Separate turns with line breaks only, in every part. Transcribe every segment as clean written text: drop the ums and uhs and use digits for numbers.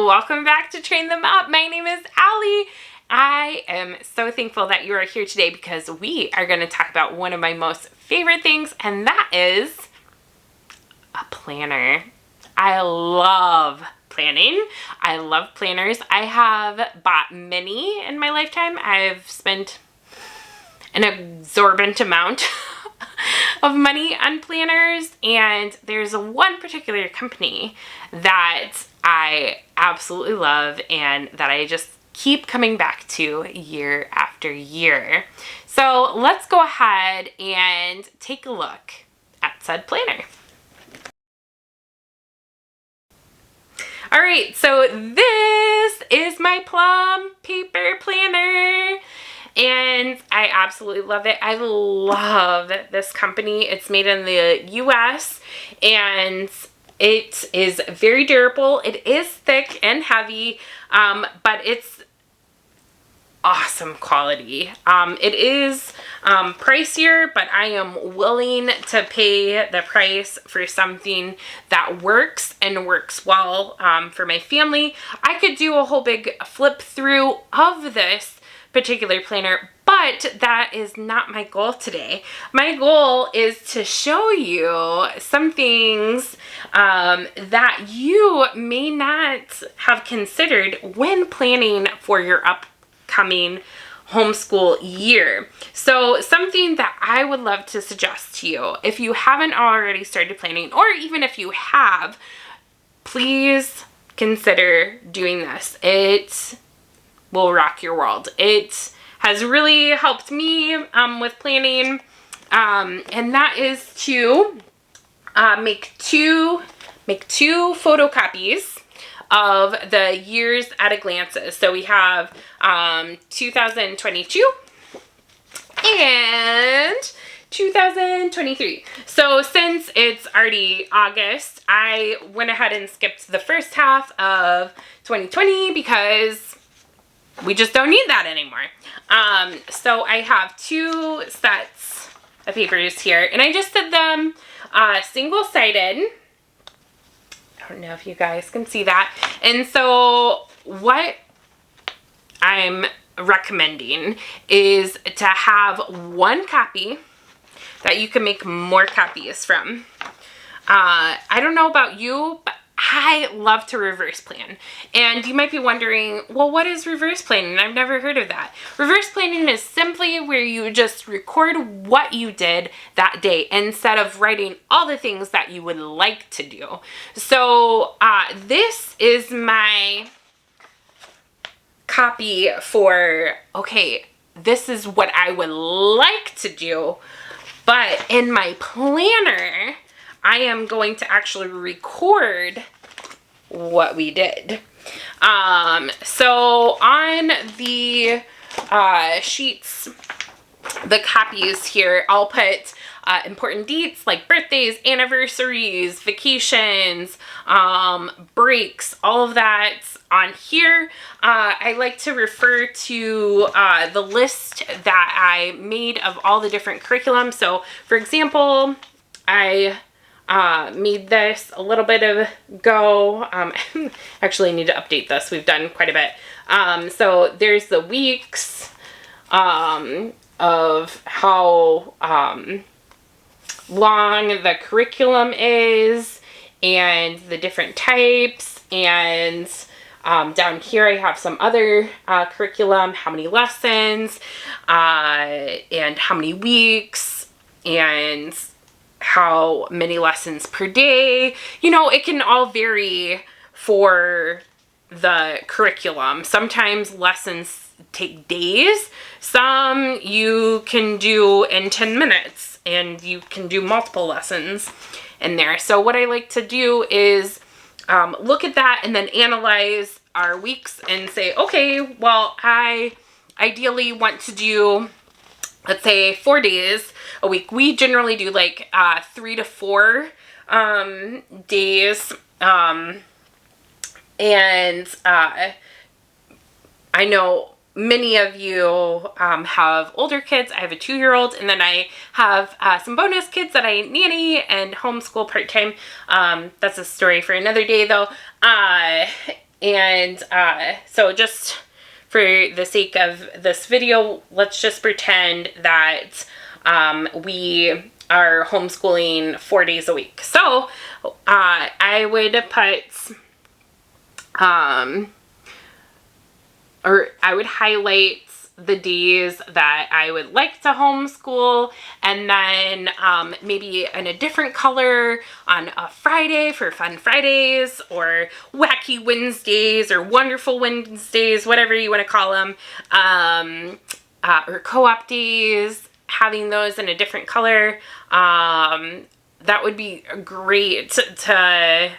welcome back to Train Them Up. My name is Allie. I am so thankful that you are here today because we are going to talk about one of my most favorite things, and that is a planner. I love planning. I love planners. I have bought many in my lifetime. I've spent an exorbitant amount of money on planners, and there's one particular company that I absolutely love and that I just keep coming back to year after year. So let's go ahead and take a look at said planner. All right, so this is my PLUM paper planner, and I absolutely love it. I love this company. It's made in the US, and it is very durable. It is thick and heavy, but it's awesome quality. It is pricier, but I am willing to pay the price for something that works and works well for my family. I could do a whole big flip through of this particular planner, but that is not my goal today. My goal is to show you some things that you may not have considered when planning for your upcoming homeschool year. So something that I would love to suggest to you, if you haven't already started planning, or even if you have, please consider doing this. It will rock your world. It has really helped me with planning, and that is to make two photocopies of the years at a glances. So we have 2022 and 2023. So since it's already August, I went ahead and skipped the first half of 2020 because we just don't need that anymore. So I have two sets of papers here, and I just did them single-sided. I don't know if you guys can see that. And so what I'm recommending is to have one copy that you can make more copies from. I don't know about you, but I love to reverse plan. And you might be wondering, well, what is reverse planning? I've never heard of that. Reverse planning is simply where you just record what you did that day instead of writing all the things that you would like to do. So this is my copy for, okay, this is what I would like to do, but in my planner, I am going to actually record what we did. So on the sheets, the copies here, I'll put important dates like birthdays, anniversaries, vacations, breaks, all of that on here. I like to refer to the list that I made of all the different curriculum. So for example, I made this a little bit ago. Actually need to update this. We've done quite a bit. So there's the weeks of how long the curriculum is and the different types, and down here I have some other curriculum, how many lessons, and how many weeks, and how many lessons per day. You know, it can all vary for the curriculum. Sometimes lessons take days. Some you can do in 10 minutes, and you can do multiple lessons in there. So what I like to do is look at that and then analyze our weeks and say, okay, well, I ideally want to do, let's say, 4 days a week. We generally do like 3 to 4 days. And I know many of you have older kids. I have a 2-year-old, and then I have some bonus kids that I nanny and homeschool part-time. That's a story for another day, though. And so just for the sake of this video, let's just pretend that we are homeschooling 4 days a week. So I would put, or I would highlight the days that I would like to homeschool, and then maybe in a different color on a Friday for Fun Fridays, or Wacky Wednesdays, or Wonderful Wednesdays, whatever you want to call them, or co-op days, having those in a different color. That would be great to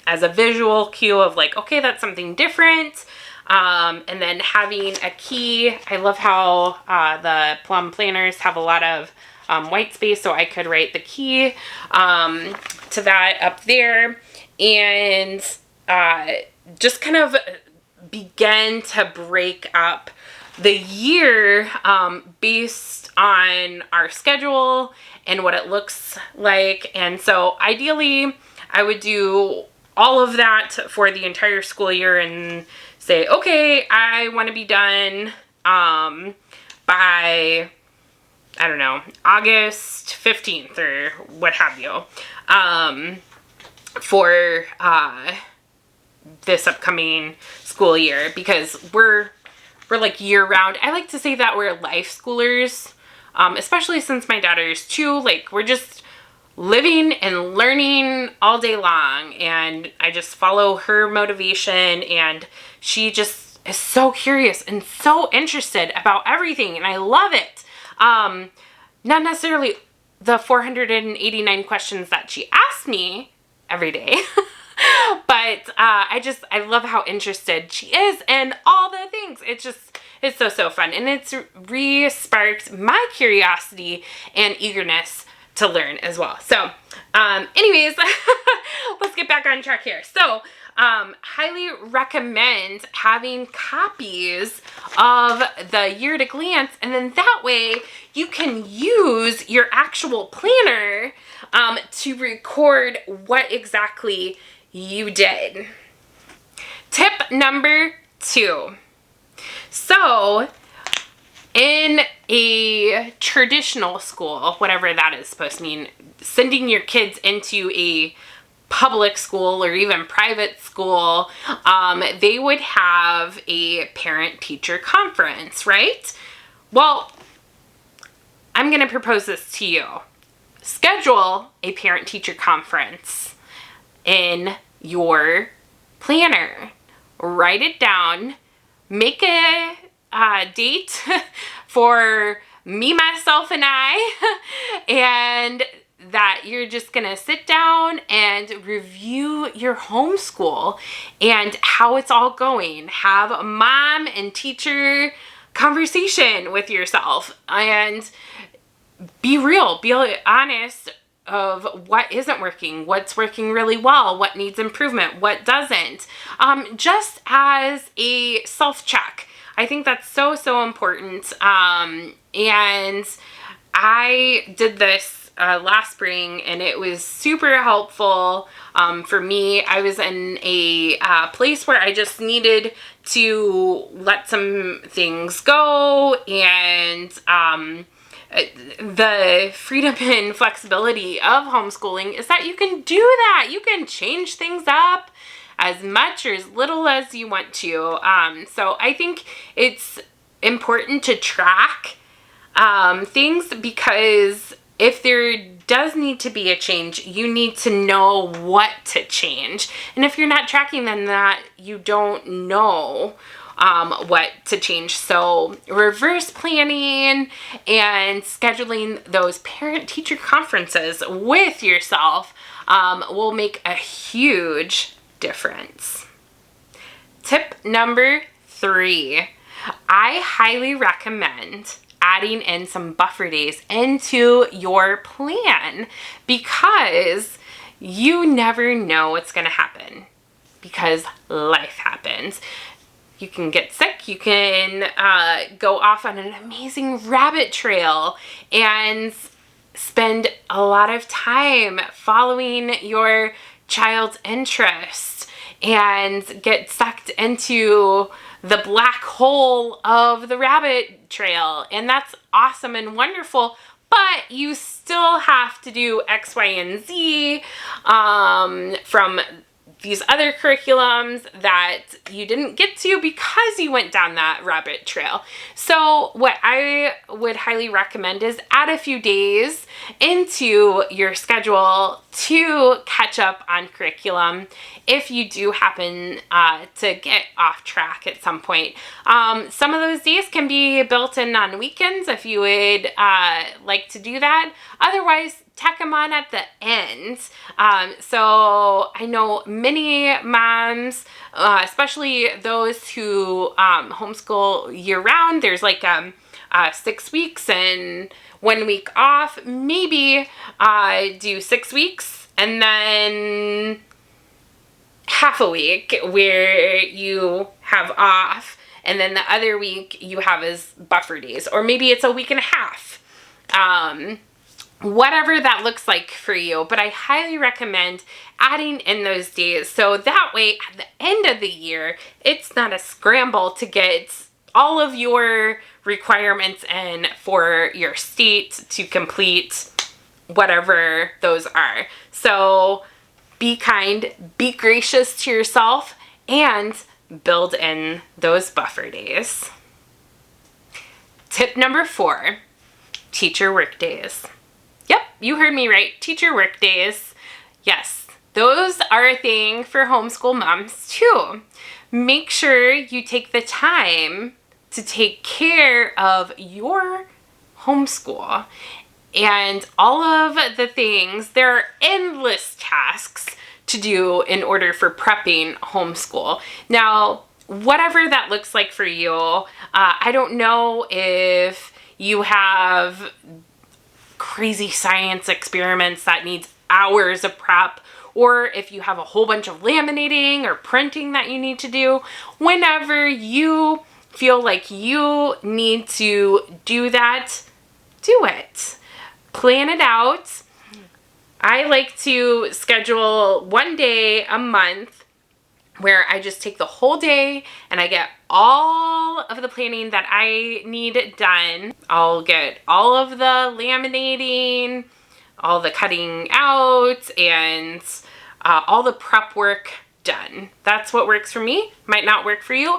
as a visual cue of like, okay, that's something different. And then having a key. I love how the PLUM planners have a lot of white space, so I could write the key to that up there, and just kind of begin to break up the year based on our schedule and what it looks like. And so ideally, I would do all of that for the entire school year and say, okay, I want to be done by, I don't know, August 15th or what have you, for this upcoming school year, because we're like year round. I like to say that we're life schoolers, especially since my daughter's 2. Like, we're just living and learning all day long, and I just follow her motivation, and she just is so curious and so interested about everything, and I love it. Not necessarily the 489 questions that she asks me every day, but I love how interested she is in all the things. It's so fun, and it's re-sparked my curiosity and eagerness to learn as well. So anyways, let's get back on track here. So highly recommend having copies of the year at a glance, and then that way you can use your actual planner to record what exactly you did. Tip number 2. So in a traditional school, whatever that is supposed to mean, sending your kids into a public school or even private school, they would have a parent-teacher conference, right? Well, I'm going to propose this to you. Schedule a parent-teacher conference in your planner. Write it down. Make a date for me, myself, and I, and that you're just gonna sit down and review your homeschool and how it's all going. Have a mom and teacher conversation with yourself and be real, be honest of what isn't working, what's working really well, what needs improvement, what doesn't, just as a self-check. I think that's so important. And I did this last spring, and it was super helpful for me. I was in a place where I just needed to let some things go, and the freedom and flexibility of homeschooling is that you can do that. You can change things up as much or as little as you want to. So I think it's important to track things, because if there does need to be a change, you need to know what to change. And if you're not tracking, then that you don't know what to change. So reverse planning and scheduling those parent-teacher conferences with yourself will make a huge difference. Tip number 3, I highly recommend adding in some buffer days into your plan, because you never know what's going to happen, because life happens. You can get sick, you can go off on an amazing rabbit trail and spend a lot of time following your child's interests, and get sucked into the black hole of the rabbit trail. And that's awesome and wonderful, but you still have to do X, Y, and Z from these other curriculums that you didn't get to because you went down that rabbit trail. So what I would highly recommend is add a few days into your schedule to catch up on curriculum if you do happen to get off track at some point. Some of those days can be built in on weekends if you would like to do that. Otherwise, tack them on at the end. So I know many moms, especially those who homeschool year-round, there's like 6 weeks and 1 week off. Maybe do 6 weeks and then half a week where you have off, and then the other week you have as buffer days, or maybe it's a week and a half. Whatever that looks like for you, but I highly recommend adding in those days so that way at the end of the year, it's not a scramble to get all of your requirements in for your state to complete whatever those are. So be kind, be gracious to yourself, and build in those buffer days. Tip number 4, teacher work days. Yep, you heard me right. Teacher work days. Yes, those are a thing for homeschool moms too. Make sure you take the time to take care of your homeschool and all of the things. There are endless tasks to do in order for prepping homeschool. Now, whatever that looks like for you, I don't know if you have crazy science experiments that needs hours of prep, or if you have a whole bunch of laminating or printing that you need to do. Whenever you feel like you need to do that, do it. Plan it out. I like to schedule 1 day a month where I just take the whole day and I get all of the planning that I need done. I'll get all of the laminating, all the cutting out, and all the prep work done. That's what works for me. Might not work for you.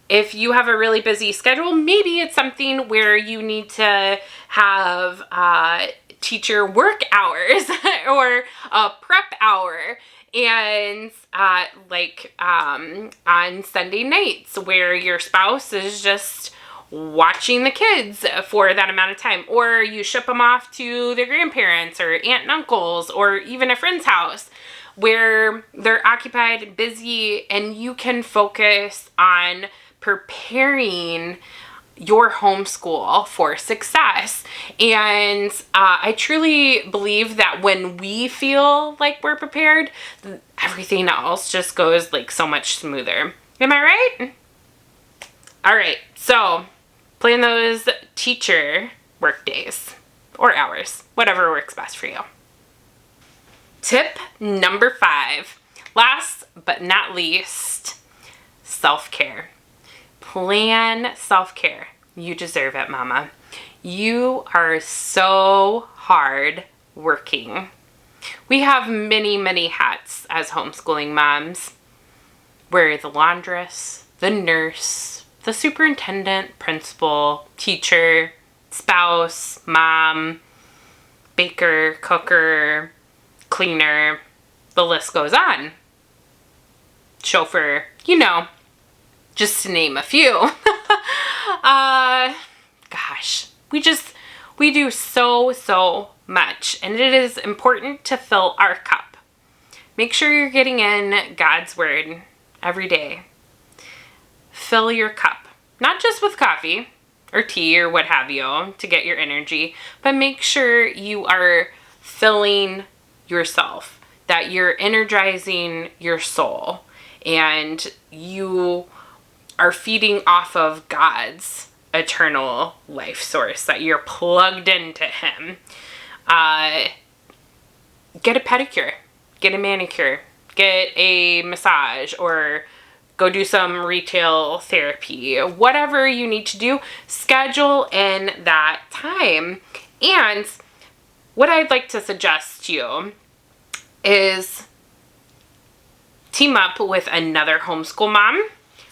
If you have a really busy schedule, maybe it's something where you need to have teacher work hours or a prep hour. And on Sunday nights where your spouse is just watching the kids for that amount of time, or you ship them off to their grandparents or aunt and uncles or even a friend's house where they're occupied, busy, and you can focus on preparing your homeschool for success. And I truly believe that when we feel like we're prepared, everything else just goes like so much smoother. Am I right? All right, so plan those teacher work days or hours, whatever works best for you. Tip number 5, last but not least, self-care. Plan self-care. You deserve it, mama. You are so hard working. We have many, many hats as homeschooling moms. We're the laundress, the nurse, the superintendent, principal, teacher, spouse, mom, baker, cooker, cleaner. The list goes on. Chauffeur, just to name a few. Gosh, we do so much, and it is important to fill our cup. Make sure you're getting in God's word every day. Fill your cup, not just with coffee or tea or what have you to get your energy, but make sure you are filling yourself, that you're energizing your soul, and you are feeding off of God's eternal life source, that you're plugged into Him. Get a pedicure, get a manicure, get a massage or go do some retail therapy. Whatever you need to do, schedule in that time. And what I'd like to suggest to you is team up with another homeschool mom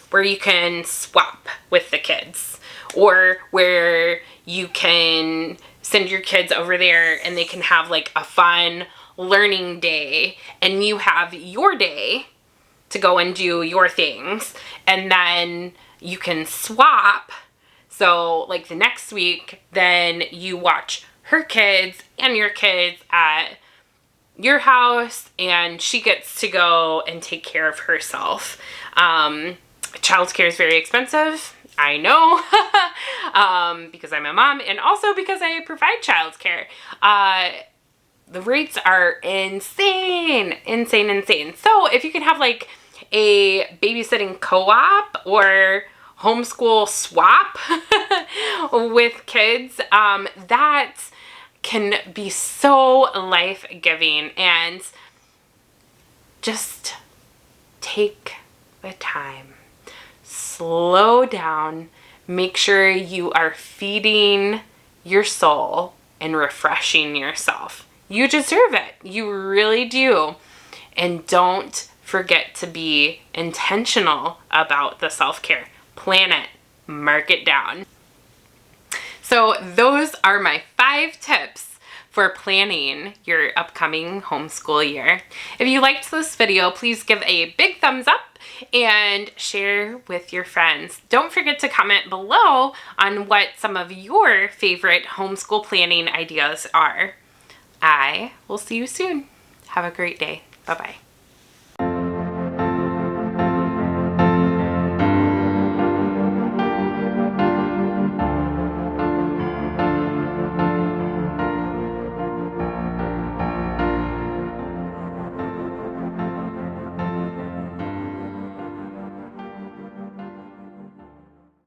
where you can swap with the kids, or where you can send your kids over there and they can have like a fun learning day, and you have your day to go and do your things, and then you can swap. So like the next week, then you watch her kids and your kids at your house, and she gets to go and take care of herself. Childcare is very expensive, I know, because I'm a mom, and also because I provide childcare. The rates are insane. So if you can have like a babysitting co-op or homeschool swap with kids, that can be so life-giving. And just take the time. Slow down. Make sure you are feeding your soul and refreshing yourself. You deserve it. You really do. And don't forget to be intentional about the self-care. Plan it. Mark it down. So those are my 5 tips for planning your upcoming homeschool year. If you liked this video, please give a big thumbs up and share with your friends. Don't forget to comment below on what some of your favorite homeschool planning ideas are. I will see you soon. Have a great day. Bye-bye.